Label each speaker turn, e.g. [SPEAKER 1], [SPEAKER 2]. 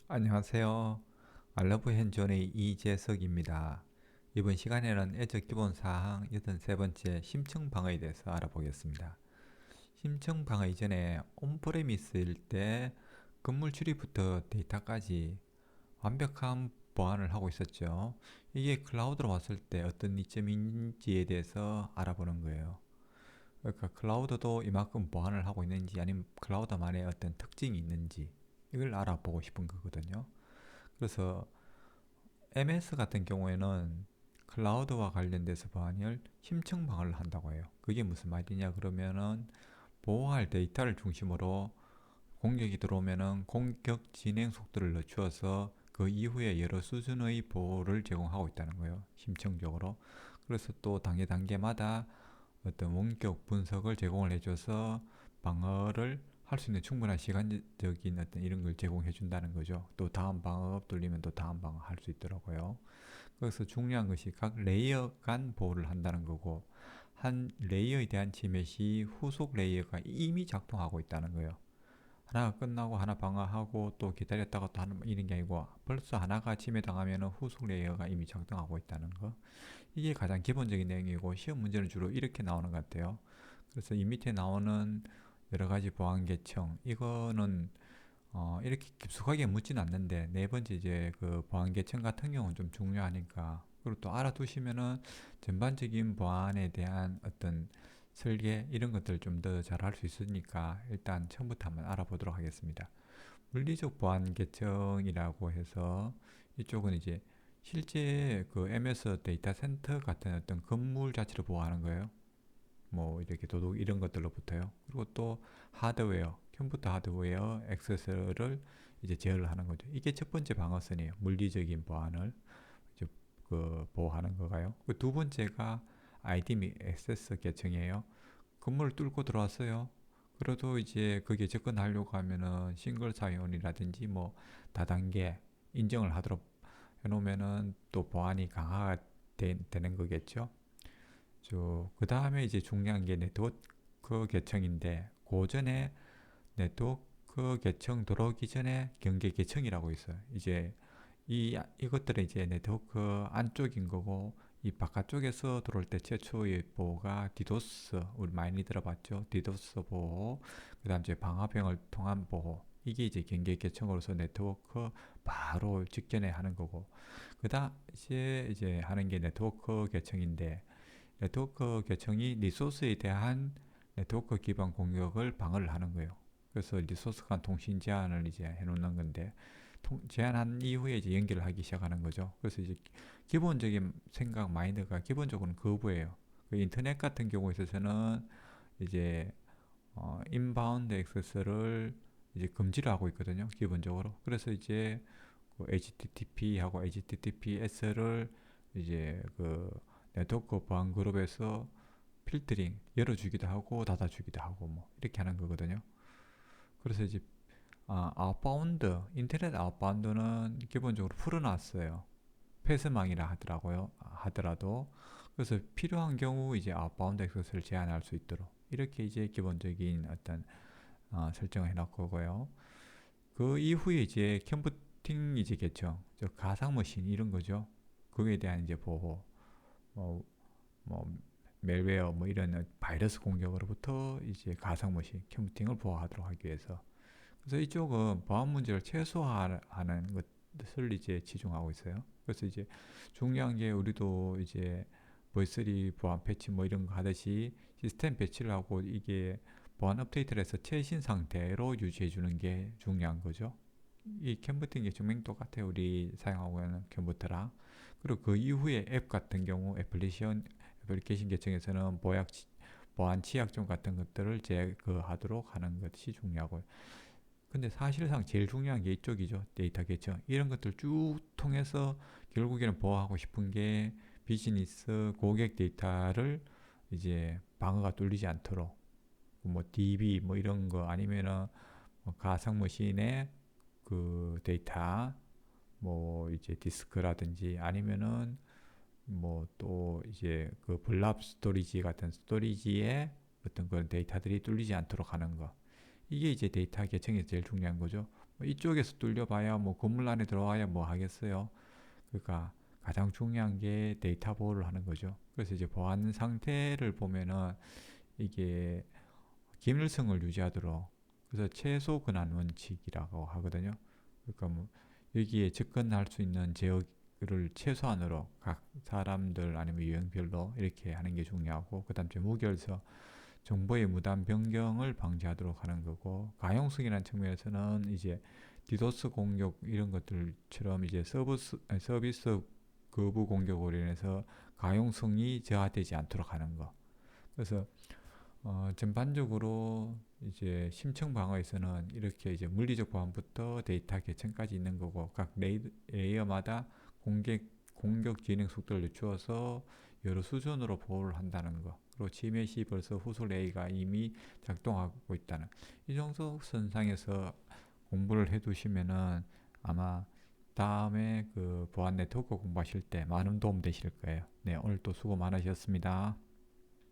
[SPEAKER 1] 안녕하세요. 알러브 현존의 이재석입니다. 이번 시간에는 애저 기본사항 83번째 심층 방어에 대해서 알아보겠습니다. 심층 방어 이전에 온프레미스일 때 건물 출입부터 데이터까지 완벽한 보안을 하고 있었죠. 이게 클라우드로 왔을 때 어떤 이점인지에 대해서 알아보는 거예요. 그러니까 클라우드도 이만큼 보안을 하고 있는지 아니면 클라우드만의 어떤 특징이 있는지 이걸 알아보고 싶은 거거든요. 그래서 MS 같은 경우에는 클라우드와 관련돼서 보안을 심층 방어를 한다고 해요. 그게 무슨 말이냐 그러면은 보호할 데이터를 중심으로 공격이 들어오면은 공격 진행 속도를 늦추어서 그 이후에 여러 수준의 보호를 제공하고 있다는 거예요. 심층적으로. 그래서 또 단계마다 어떤 원격 분석을 제공을 해줘서 방어를 할 수 있는 충분한 시간적인 어떤 이런 걸 제공해 준다는 거죠. 또 다음 방어 뚫리면 또 다음 방어 할 수 있더라고요. 그래서 중요한 것이 각 레이어 간 보호를 한다는 거고, 한 레이어에 대한 침해 시 후속 레이어가 이미 작동하고 있다는 거예요. 하나가 끝나고 하나 방어하고 또 기다렸다가 또 하는 이런 게 아니고 벌써 하나가 침해당하면 후속 레이어가 이미 작동하고 있다는 거. 이게 가장 기본적인 내용이고 시험 문제는 주로 이렇게 나오는 것 같아요. 그래서 이 밑에 나오는 여러 가지 보안 계층 이거는 이렇게 깊숙하게 묻진 않는데 네 번째 이제 그 보안 계층 같은 경우는 좀 중요하니까 그리고 또 알아두시면은 전반적인 보안에 대한 어떤 설계 이런 것들 좀 더 잘 할 수 있으니까 일단 처음부터 한번 알아보도록 하겠습니다. 물리적 보안 계층이라고 해서 이쪽은 이제 실제 그 MS 데이터 센터 같은 어떤 건물 자체를 보호하는 거예요. 뭐 이렇게 도둑 이런 것들로부터요. 그리고 또 하드웨어, 컴퓨터 하드웨어 액세스를 이제 제어를 하는 거죠. 이게 첫 번째 방어선이에요. 물리적인 보안을 이제 그 보호하는 거가요. 그 두 번째가 ID 및 액세스 계층이에요. 건물을 뚫고 들어왔어요. 그래도 이제 거기에 접근하려고 하면은 싱글 사인온이라든지 뭐 다단계 인정을 하도록 해놓으면은 또 보안이 강화가 되는 거겠죠. 그 다음에 이제 중요한 게 네트워크 계층인데, 그 전에 네트워크 계층 들어오기 전에 경계 계층이라고 있어요. 이제 이것들은 이제 네트워크 안쪽인 거고, 이 바깥쪽에서 들어올 때 최초의 보호가 디도스, 우리 많이 들어봤죠? 디도스 보호, 그 다음 이제 방화병을 통한 보호. 이게 이제 경계 계층으로서 네트워크 바로 직전에 하는 거고, 그 다음 이제 하는 게 네트워크 계층인데, 네트워크 계층이 리소스에 대한 네트워크 기반 공격을 방어를 하는 거예요. 그래서 리소스 간 통신 제한을 이제 해놓는 건데, 제한한 이후에 이제 연결을 하기 시작하는 거죠. 그래서 이제 기본적인 생각 마인드가 기본적으로는 거부예요. 그 인터넷 같은 경우에 있어서는 이제 인바운드 액세스를 이제 금지를 하고 있거든요. 기본적으로. 그래서 이제 그 HTTP하고 HTTPS를 이제 그 네트워크 보안 그룹에서 필터링 열어주기도 하고 닫아주기도 하고 뭐 이렇게 하는 거거든요. 그래서 이제 아웃바운드 인터넷 아웃바운드는 기본적으로 풀어놨어요. 폐쇄망이라 하더라도. 그래서 필요한 경우 이제 아웃바운드 액세스를 제한할 수 있도록 이렇게 이제 기본적인 어떤 설정을 해놨고요. 그 이후에 이제 컴퓨팅 이제 개청, 가상 머신 이런 거죠. 그에 대한 이제 보호, 뭐, 뭐 멜웨어 뭐 이런 바이러스 공격으로부터 이제 가상 머신 컴퓨팅을 보호하도록 하기 위해서. 그래서 이쪽은 보안 문제를 최소화하는 것을 이제 치중하고 있어요. 그래서 이제 중요한 게 우리도 이제 V3 보안 패치 뭐 이런 거 하듯이 시스템 패치를 하고 이게 보안 업데이트를 해서 최신 상태로 유지해 주는 게 중요한 거죠. 이 컴퓨팅의 증명 똑같아요. 우리 사용하고 있는 컴퓨터랑. 그리고 그 이후에 앱 같은 경우 애플리케이션 계층에서는 보안 취약점 같은 것들을 제거하도록 하는 것이 중요하고요. 근데 사실상 제일 중요한 게 이쪽이죠. 데이터 계층. 이런 것들 쭉 통해서 결국에는 보호하고 싶은 게 비즈니스 고객 데이터를 이제 방어가 뚫리지 않도록 뭐 DB 뭐 이런 거 아니면은 뭐 가상 머신의 그 데이터 뭐 이제 디스크라든지 아니면은 뭐 또 이제 그 블랍 스토리지 같은 스토리지에 어떤 그런 데이터들이 뚫리지 않도록 하는 거. 이게 이제 데이터 계층에서 제일 중요한 거죠. 뭐 이쪽에서 뚫려봐야 뭐 건물 안에 들어와야 뭐 하겠어요. 그러니까 가장 중요한 게 데이터 보호를 하는 거죠. 그래서 이제 보안 상태를 보면은 이게 기밀성을 유지하도록, 그래서 최소 근한 원칙이라고 하거든요. 그러니까 뭐 여기에 접근할 수 있는 지역을 최소한으로 각 사람들 아니면 유형별로 이렇게 하는 게 중요하고, 그다음 무결서 정보의 무단 변경을 방지하도록 하는 거고, 가용성이라는 측면에서는 이제 디도스 공격 이런 것들처럼 이제 서비스 거부 공격으로 인해서 가용성이 저하되지 않도록 하는 거. 그래서 전반적으로 이제 심층 방어에서는 이렇게 이제 물리적 보안부터 데이터 계층까지 있는 거고, 각 레이어마다 공격 진행 속도를 늦추어서 여러 수준으로 보호를 한다는 거. 그리고 침해 시 벌써 후속 레이가 이미 작동하고 있다는 이 정도 선상에서 공부를 해두시면은 아마 다음에 그 보안 네트워크 공부하실 때 많은 도움 되실 거예요. 네, 오늘 또 수고 많으셨습니다.